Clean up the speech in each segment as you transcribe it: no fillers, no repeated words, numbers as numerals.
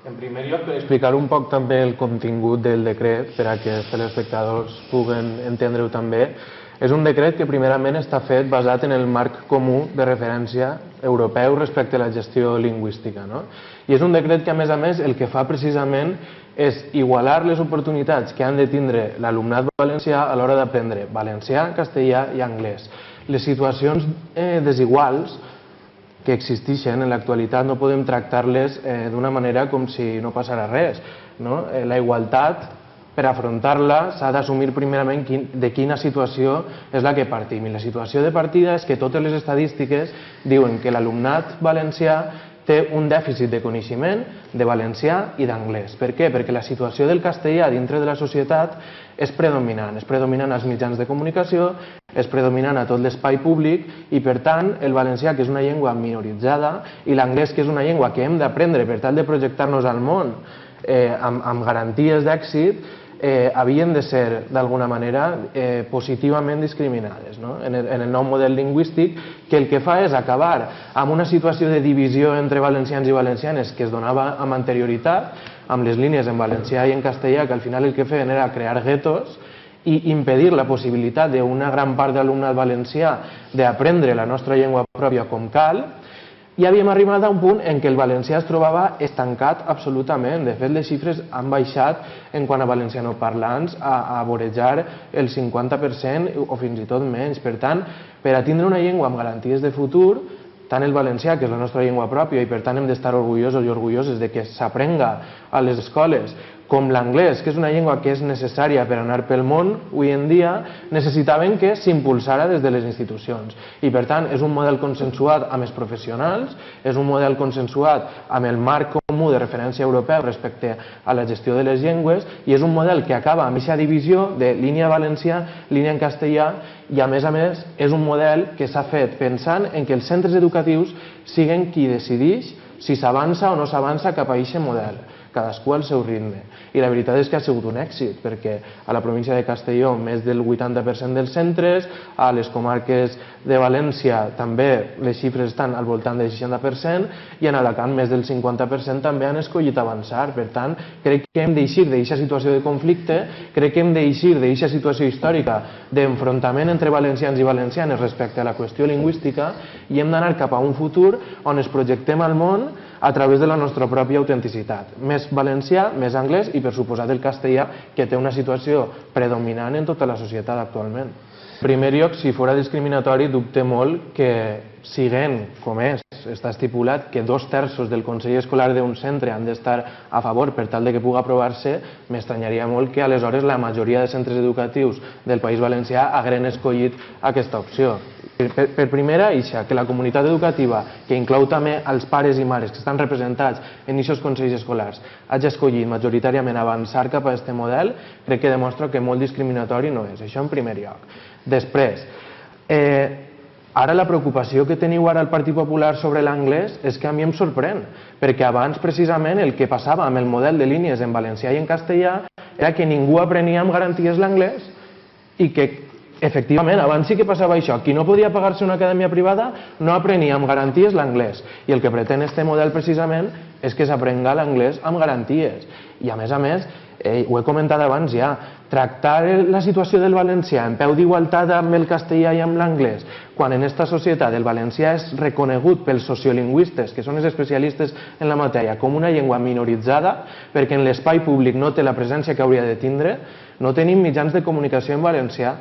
En primer lloc, per explicar un poc també el contingut del decret, per a que els telespectadors puguen entendre-ho també, és un decret que primerament està fet basat en el marc comú de referència europeu respecte a la gestió lingüística. I és un decret que, a més, el que fa precisament és igualar les oportunitats que han de tindre l'alumnat valencià a l'hora d'aprendre valencià, castellà i anglès. Les situacions desiguals que existeixen en l'actualitat no podem tractar-les d'una manera com si no passara res. La igualtat, per afrontar-la, s'ha d'assumir primerament de quina situació és la que partim. I la situació de partida és que totes les estadístiques diuen que l'alumnat valencià té un dèficit de coneixement de valencià i d'anglès. Per què? Perquè la situació del castellà dintre de la societat és predominant als mitjans de comunicació, és predominant a tot l'espai públic i, per tant, el valencià, que és una llengua minoritzada, i l'anglès, que és una llengua que hem d'aprendre per tal de projectar-nos al món amb garanties d'èxit, havien de ser, d'alguna manera, positivament discriminades en el nou model lingüístic, que el que fa és acabar amb una situació de divisió entre valencians i valencianes que es donava amb anterioritat, amb les línies en valencià i en castellà, que al final el que feien era crear guetos i impedir la possibilitat d'una gran part d'alumnat valencià d'aprendre la nostra llengua pròpia com cal. I havíem arribat a un punt en què el valencià es trobava estancat absolutament. De fet, les xifres han baixat en quant a valencianoparlants a vorejar el 50% o fins i tot menys. Per tant, per a tindre una llengua amb garanties de futur, tant el valencià, que és la nostra llengua pròpia, i per tant hem d'estar orgullosos i orgulloses de que s'aprenga a les escoles, com l'anglès, que és una llengua que és necessària per anar pel món, avui en dia necessitaven que s'impulsara des de les institucions. I per tant és un model consensuat amb els professionals, és un model consensuat amb el marc comú de referència europeu respecte a la gestió de les llengües, i és un model que acaba amb aquesta divisió de línia valencià, línia en castellà, i a més és un model que s'ha fet pensant en que els centres educatius siguin qui decideix si s'avança o no s'avança cap a aquest model, cadascú al seu ritme. I la veritat és que ha sigut un èxit, perquè a la província de Castelló més del 80% dels centres, a les comarques de València també les xifres estan al voltant del 60%, i en Alacant més del 50% també han escollit avançar. Per tant, crec que hem d'eixir d'aquesta situació de conflicte, crec que hem d'eixir d'aquesta situació històrica d'enfrontament entre valencians i valencianes respecte a la qüestió lingüística, i hem d'anar cap a un futur on es projectem al món a través de la nostra pròpia autenticitat. Més valencià, més anglès i, per suposat, el castellà, que té una situació predominant en tota la societat actualment. En primer lloc, si fos discriminatori, dubte molt que siguent, com és, està estipulat que 2/3 del Consell Escolar d'un centre han d'estar a favor per tal que pugui aprovar-se, m'estranyaria molt que aleshores la majoria de centres educatius del País Valencià hagueren escollit aquesta opció. Per primera, que la comunitat educativa, que inclou també els pares i mares que estan representats en aquests consells escolars, hagi escollit majoritàriament avançar cap a aquest model, crec que demostra que molt discriminatori no és. Això en primer lloc. Després, ara la preocupació que teniu ara al Partit Popular sobre l'anglès és que a mi em sorprèn, perquè abans precisament el que passava amb el model de línies en valencià i en castellà era que ningú aprenia amb garanties l'anglès i que efectivament, abans sí que passava això. Qui no podia pagar-se una acadèmia privada no aprenia amb garanties l'anglès. I el que pretén aquest model precisament és que s'aprenga l'anglès amb garanties. I a més, ho he comentat abans ja, tractar la situació del valencià en peu d'igualtat amb el castellà i amb l'anglès, quan en aquesta societat el valencià és reconegut pels sociolingüistes, que són els especialistes en la matèria, com una llengua minoritzada, perquè en l'espai públic no té la presència que hauria de tindre, no tenim mitjans de comunicació en valencià,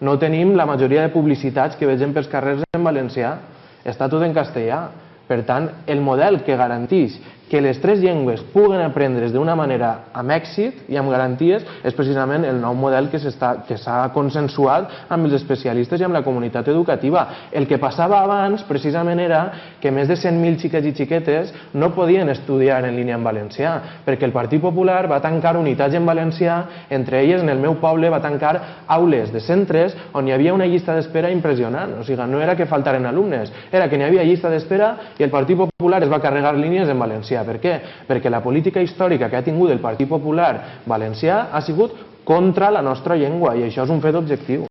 no tenim la majoria de publicitats que vegem pels carrers en valencià, està tot en castellà. Per tant, el model que garanteix que les tres llengües puguen aprendre's d'una manera amb èxit i amb garanties és precisament el nou model que s'ha consensuat amb els especialistes i amb la comunitat educativa. El que passava abans precisament era que més de 100.000 xiquets i xiquetes no podien estudiar en línia en valencià, perquè el Partit Popular va tancar unitats en valencià, entre elles en el meu poble va tancar aules de centres on hi havia una llista d'espera impressionant. O sigui, no era que faltaren alumnes, era que n'hi havia llista d'espera i el Partit Popular es va carregar línies en valencià. Per què? Perquè la política històrica que ha tingut el Partit Popular valencià ha sigut contra la nostra llengua, i això és un fet objectiu.